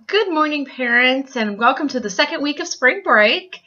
Good morning, parents, and welcome to the second week of spring break.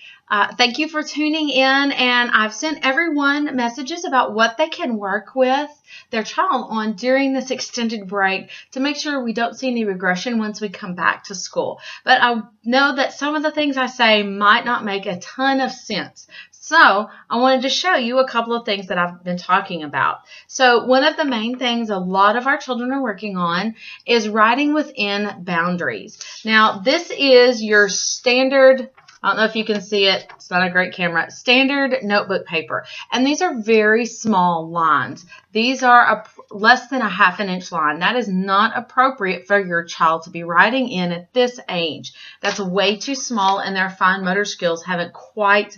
Thank you for tuning in, and I've sent everyone messages about what they can work with their child on during this extended break to make sure we don't see any regression once we come back to school. But I know that some of the things I say might not make a ton of sense. So I wanted to show you a couple of things that I've been talking about. So one of the main things a lot of our children are working on is writing within boundaries. Now, this is your standard, I don't know if you can see it, it's not a great camera, standard notebook paper. And these are very small lines. These are less than a ½ inch line. That is not appropriate for your child to be writing in at this age. That's way too small, and their fine motor skills haven't quite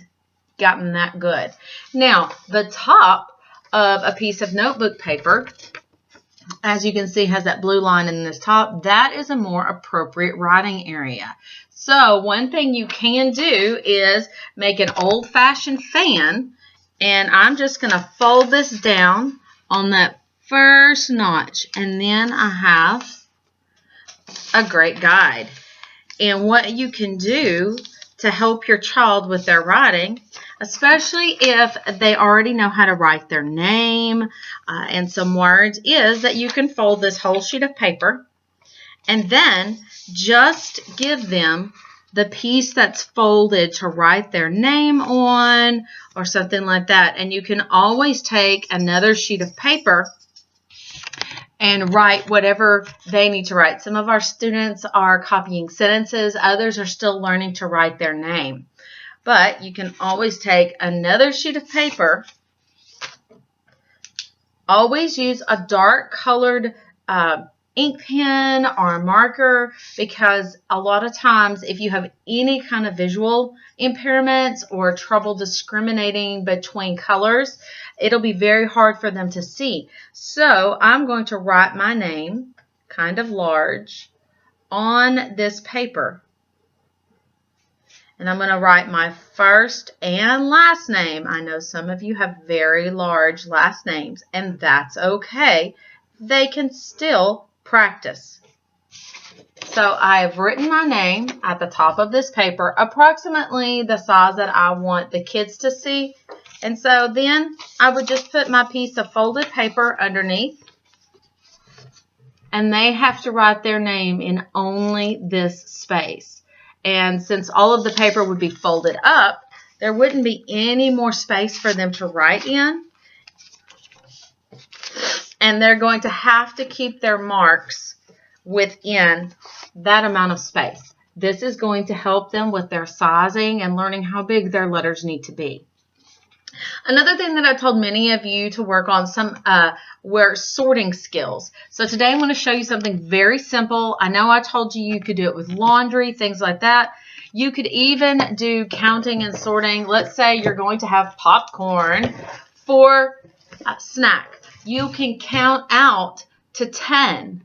gotten that good. Now, the top of a piece of notebook paper, as you can see, has that blue line in this top. That is a more appropriate writing area. So one thing you can do is make an old-fashioned fan, and I'm just going to fold this down on that first notch, and then I have a great guide. And what you can do to help your child with their writing, especially if they already know how to write their name and some words, is that you can fold this whole sheet of paper and then just give them the piece that's folded to write their name on or something like that. And you can always take another sheet of paper and write whatever they need to write. Some of our students are copying sentences. Others are still learning to write their name. But you can always take another sheet of paper. Always use a dark colored ink pen or a marker, because a lot of times if you have any kind of visual impairments or trouble discriminating between colors, it'll be very hard for them to see. So I'm going to write my name kind of large on this paper. And I'm going to write my first and last name. I know some of you have very large last names, and that's okay. They can still practice. So I've written my name at the top of this paper, approximately the size that I want the kids to see. And so then I would just put my piece of folded paper underneath, and they have to write their name in only this space. And since all of the paper would be folded up, there wouldn't be any more space for them to write in. And they're going to have to keep their marks within that amount of space. This is going to help them with their sizing and learning how big their letters need to be. Another thing that I told many of you to work on were sorting skills. So today I'm going to show you something very simple. I know I told you could do it with laundry, things like that. You could even do counting and sorting. Let's say you're going to have popcorn for a snack. You can count out to 10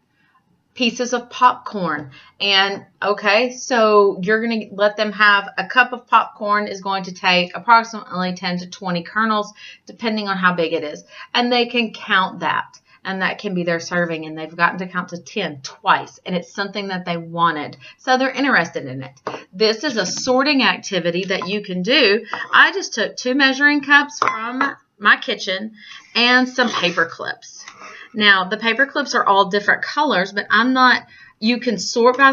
pieces of popcorn. And okay, so you're going to let them have a cup of popcorn is going to take approximately 10 to 20 kernels, depending on how big it is. And they can count that. And that can be their serving. And they've gotten to count to 10 twice. And it's something that they wanted. So they're interested in it. This is a sorting activity that you can do. I just took 2 measuring cups from my kitchen and some paper clips. Now, the paper clips are all different colors, but you can sort by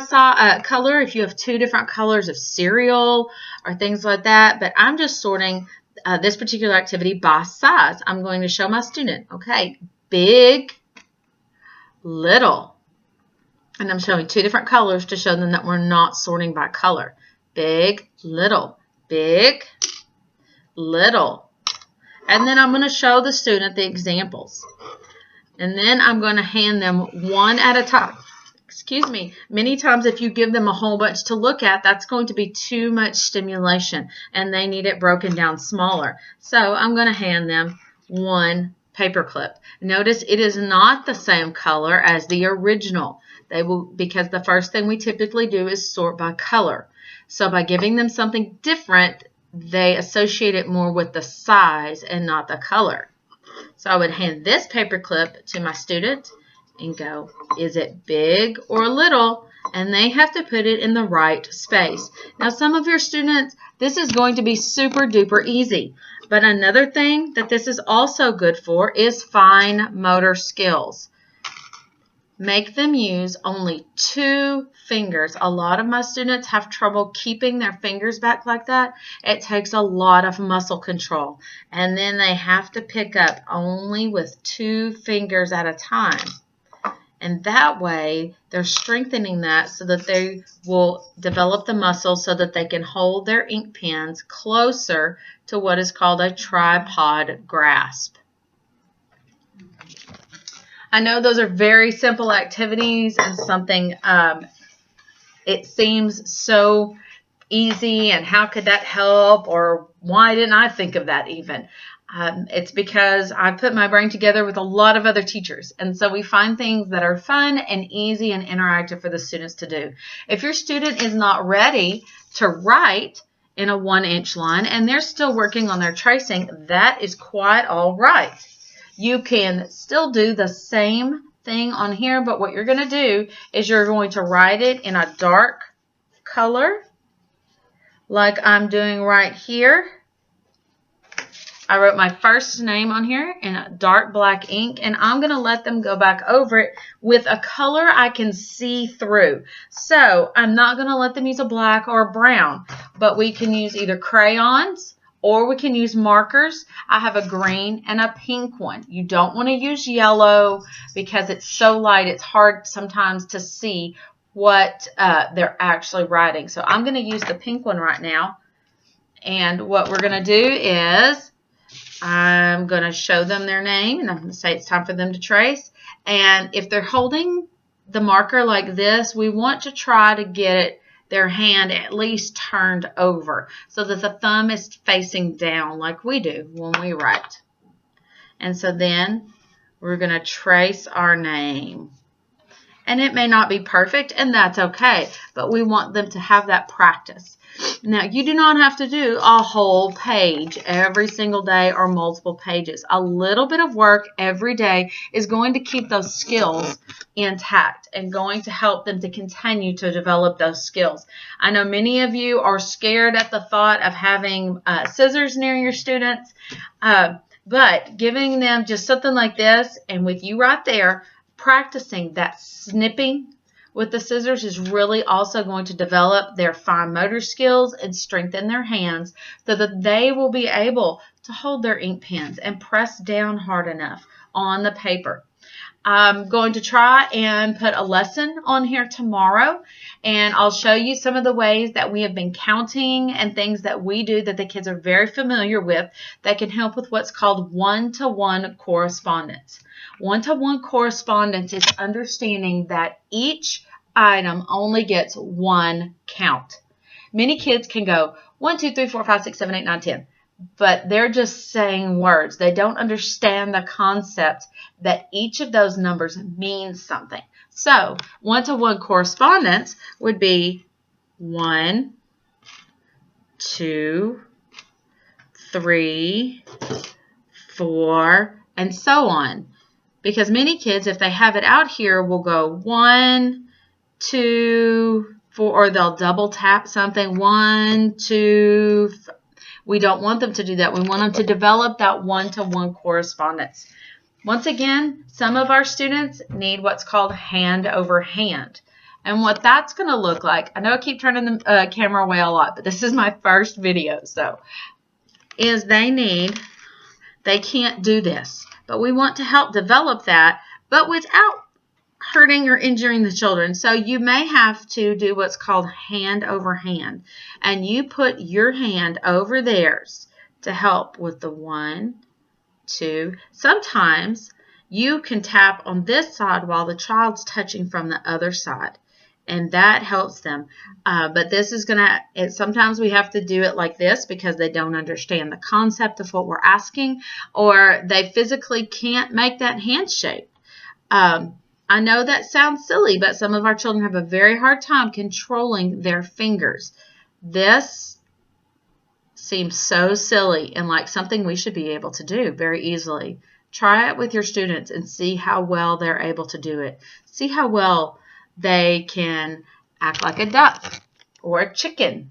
color if you have 2 different colors of cereal or things like that, but I'm just sorting this particular activity by size. I'm going to show my student, okay, big, little, and I'm showing 2 different colors to show them that we're not sorting by color. Big, little, little. And then I'm going to show the student the examples. And then I'm going to hand them one at a time. Excuse me. Many times if you give them a whole bunch to look at, that's going to be too much stimulation, and they need it broken down smaller. So I'm going to hand them one paper clip. Notice it is not the same color as the original. Because the first thing we typically do is sort by color. So by giving them something different, they associate it more with the size and not the color. So I would hand this paper clip to my student and go, is it big or little? and they have to put it in the right space. Now, some of your students, this is going to be super duper easy. But another thing that this is also good for is fine motor skills. Make them use only 2 fingers. A lot of my students have trouble keeping their fingers back like that. It takes a lot of muscle control. And then they have to pick up only with 2 fingers at a time. And that way, they're strengthening that so that they will develop the muscle so that they can hold their ink pens closer to what is called a tripod grasp. I know those are very simple activities and something, it seems so easy and how could that help, or why didn't I think of that even? It's because I put my brain together with a lot of other teachers, and so we find things that are fun and easy and interactive for the students to do. If your student is not ready to write in a 1-inch line and they're still working on their tracing, that is quite all right. You can still do the same thing on here, but what you're going to do is you're going to write it in a dark color, like I'm doing right here. I wrote my first name on here in a dark black ink, and I'm going to let them go back over it with a color I can see through. So I'm not going to let them use a black or a brown, but we can use either crayons or we can use markers. I have a green and a pink one. You don't want to use yellow because it's so light, it's hard sometimes to see what they're actually writing. So I'm going to use the pink one right now. And what we're going to do is I'm going to show them their name, and I'm going to say it's time for them to trace. And if they're holding the marker like this, we want to try to get their hand at least turned over so that the thumb is facing down like we do when we write. And so then we're going to trace our name. And it may not be perfect, and that's okay, but we want them to have that practice. Now, you do not have to do a whole page every single day or multiple pages. A little bit of work every day is going to keep those skills intact and going to help them to continue to develop those skills. I know many of you are scared at the thought of having scissors near your students, but giving them just something like this, and with you right there, practicing that snipping with the scissors is really also going to develop their fine motor skills and strengthen their hands so that they will be able to hold their ink pens and press down hard enough on the paper. I'm going to try and put a lesson on here tomorrow, and I'll show you some of the ways that we have been counting and things that we do that the kids are very familiar with that can help with what's called one-to-one correspondence. One-to-one correspondence is understanding that each item only gets one count. Many kids can go 1, 2, 3, 4, 5, 6, 7, 8, 9, 10. But they're just saying words. They don't understand the concept that each of those numbers means something. So, one-to-one correspondence would be 1, 2, 3, 4, and so on. Because many kids, if they have it out here, will go 1, 2, 4, or they'll double tap something. 1, 2, 5. We don't want them to do that. We want them to develop that one-to-one correspondence. Once again, some of our students need what's called hand over hand. And what that's going to look like, I know I keep turning the camera away a lot, but this is my first video, so, is they can't do this. But we want to help develop that, but without hurting or injuring the children. So you may have to do what's called hand over hand. And you put your hand over theirs to help with the 1, 2. Sometimes you can tap on this side while the child's touching from the other side. And that helps them. But this is going to, sometimes we have to do it like this because they don't understand the concept of what we're asking, or they physically can't make that hand shape. I know that sounds silly, but some of our children have a very hard time controlling their fingers. This seems so silly and like something we should be able to do very easily. Try it with your students and see how well they're able to do it. See how well they can Act like a duck or a chicken.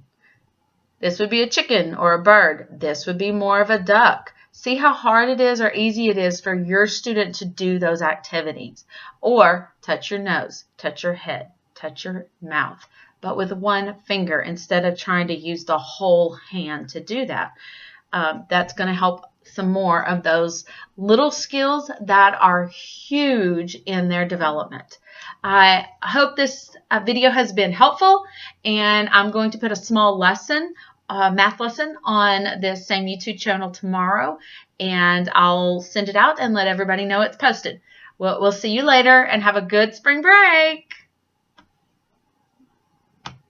This would be a chicken or a bird. This would be more of a duck. See how hard it is or easy it is for your student to do those activities. Or touch your nose, touch your head, touch your mouth, but with one finger instead of trying to use the whole hand to do that. That's going to help some more of those little skills that are huge in their development. I hope this video has been helpful, and I'm going to put a small lesson, math lesson, on this same YouTube channel tomorrow, and I'll send it out and let everybody know it's posted. We'll see you later, and have a good spring break.